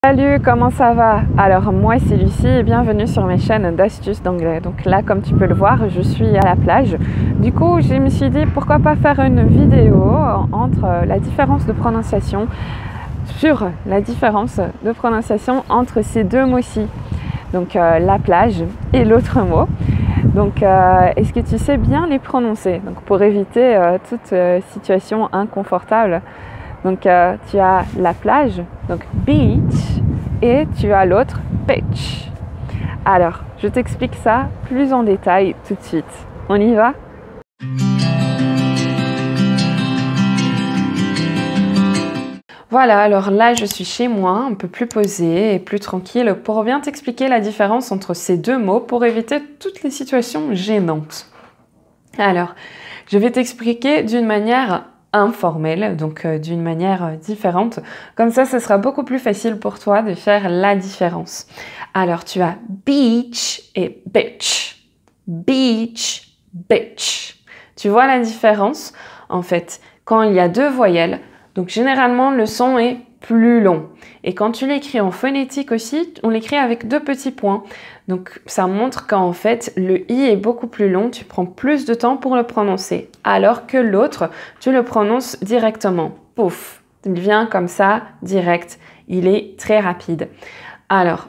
Salut, comment ça va? Alors moi c'est Lucie et bienvenue sur mes chaînes d'astuces d'anglais. Donc là comme tu peux le voir je suis à la plage. Du coup je me suis dit pourquoi pas faire une vidéo entre la différence de prononciation entre ces deux mots-ci. Donc la plage et l'autre mot. Donc est-ce que tu sais bien les prononcer? Donc pour éviter toute situation inconfortable. Donc tu as la plage, donc beach, et tu as l'autre beach. Alors, je t'explique ça plus en détail tout de suite. On y va? Voilà, alors là je suis chez moi, un peu plus posée et plus tranquille pour bien t'expliquer la différence entre ces deux mots pour éviter toutes les situations gênantes. Alors, je vais t'expliquer d'une manière informelle, donc d'une manière différente. Comme ça, ce sera beaucoup plus facile pour toi de faire la différence. Alors, tu as beach et bitch. Beach, bitch. Tu vois la différence? En fait, quand il y a deux voyelles, donc généralement le son est plus long. Et quand tu l'écris en phonétique aussi, on l'écrit avec deux petits points. Donc ça montre qu'en fait le i est beaucoup plus long, tu prends plus de temps pour le prononcer. Alors que l'autre, tu le prononces directement. Pouf, il vient comme ça, direct. Il est très rapide. Alors,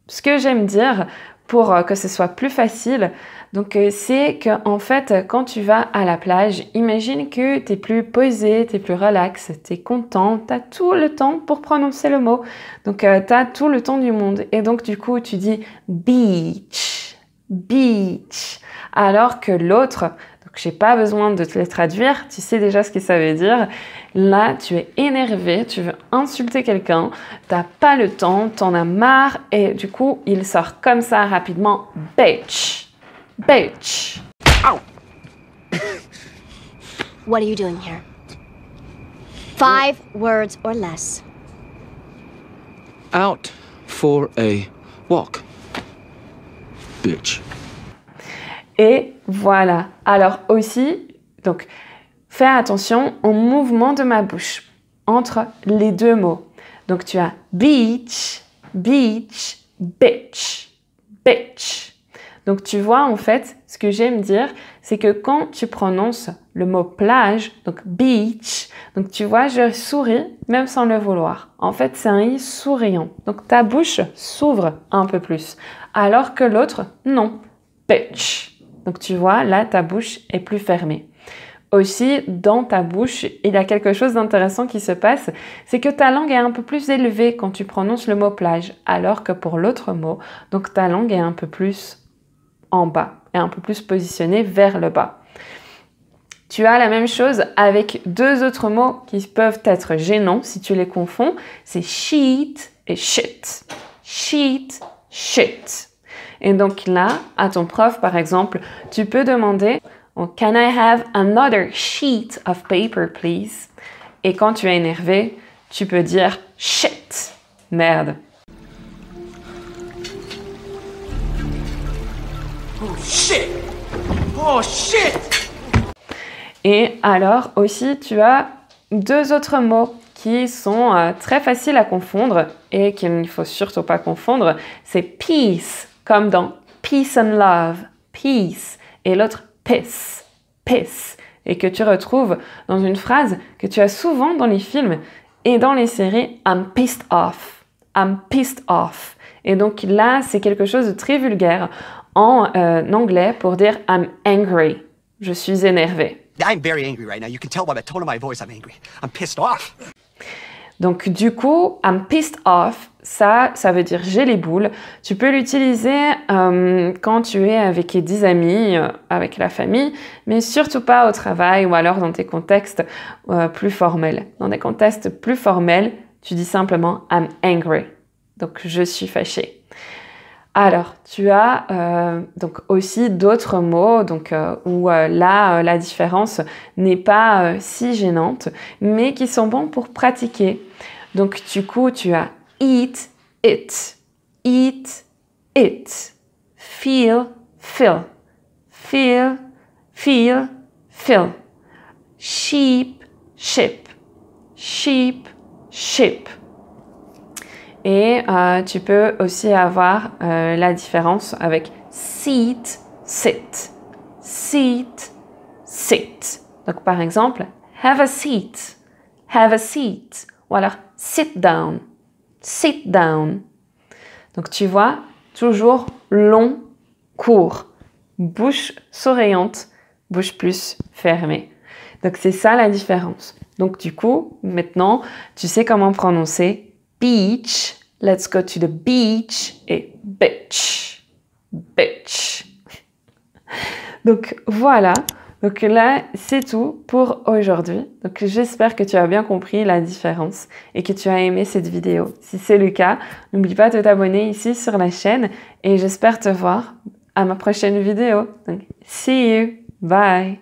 ce que j'aime dire pour que ce soit plus facile, donc c'est que en fait quand tu vas à la plage, imagine que tu es plus posé, tu es plus relax, tu es content, tu as tout le temps pour prononcer le mot. Donc tu as tout le temps du monde et donc du coup tu dis beach, beach. Alors que l'autre, donc j'ai pas besoin de te le traduire, tu sais déjà ce que ça veut dire. Là, tu es énervé, tu veux insulter quelqu'un, t'as pas le temps, t'en as marre et du coup, il sort comme ça rapidement, bitch, bitch. Ow! What are you doing here? 5 words or less. Out for a walk, bitch. Et voilà. Alors aussi, donc, fais attention au mouvement de ma bouche entre les deux mots. Donc tu as beach, beach, bitch, bitch. Donc tu vois en fait, ce que j'aime dire, c'est que quand tu prononces le mot plage, donc beach, donc tu vois, je souris même sans le vouloir. En fait, c'est un i souriant. Donc ta bouche s'ouvre un peu plus. Alors que l'autre, non, bitch. Donc tu vois, là, ta bouche est plus fermée. Aussi, dans ta bouche, il y a quelque chose d'intéressant qui se passe, c'est que ta langue est un peu plus élevée quand tu prononces le mot plage, alors que pour l'autre mot, donc ta langue est un peu plus en bas, et un peu plus positionnée vers le bas. Tu as la même chose avec deux autres mots qui peuvent être gênants si tu les confonds, c'est sheet et shit. Sheet, shit. Et donc là, à ton prof, par exemple, tu peux demander « Can I have another sheet of paper, please ?» Et quand tu es énervé, tu peux dire « Shit !»« Merde !» Oh shit! Oh shit! Et alors aussi, tu as deux autres mots qui sont très faciles à confondre et qu'il ne faut surtout pas confondre. C'est « peace » comme dans Peace and Love, peace, et l'autre piss, piss, et que tu retrouves dans une phrase que tu as souvent dans les films et dans les séries, I'm pissed off, I'm pissed off. Et donc là, c'est quelque chose de très vulgaire en anglais pour dire I'm angry, je suis énervé. I'm very angry right now. You can tell by the tone of my voice I'm angry. I'm pissed off. Donc du coup, I'm pissed off, ça veut dire j'ai les boules. Tu peux l'utiliser quand tu es avec des amis, avec la famille, mais surtout pas au travail ou alors dans tes contextes plus formels. Dans des contextes plus formels, tu dis simplement I'm angry. Donc je suis fâchée. Alors, tu as donc aussi d'autres mots donc, où là, la différence n'est pas si gênante, mais qui sont bons pour pratiquer. Donc, du coup, tu as eat, it, eat, it, feel, fill, feel, feel, fill, sheep, ship, sheep, ship. Et tu peux aussi avoir la différence avec seat, sit. Seat, sit. Donc par exemple, have a seat, have a seat. Ou alors sit down, sit down. Donc tu vois, toujours long, court. Bouche souriante, bouche plus fermée. Donc c'est ça la différence. Donc du coup, maintenant, tu sais comment prononcer beach. Let's go to the beach et bitch. Bitch. Donc voilà. Donc là, c'est tout pour aujourd'hui. Donc j'espère que tu as bien compris la différence et que tu as aimé cette vidéo. Si c'est le cas, n'oublie pas de t'abonner ici sur la chaîne et j'espère te voir à ma prochaine vidéo. Donc, see you. Bye.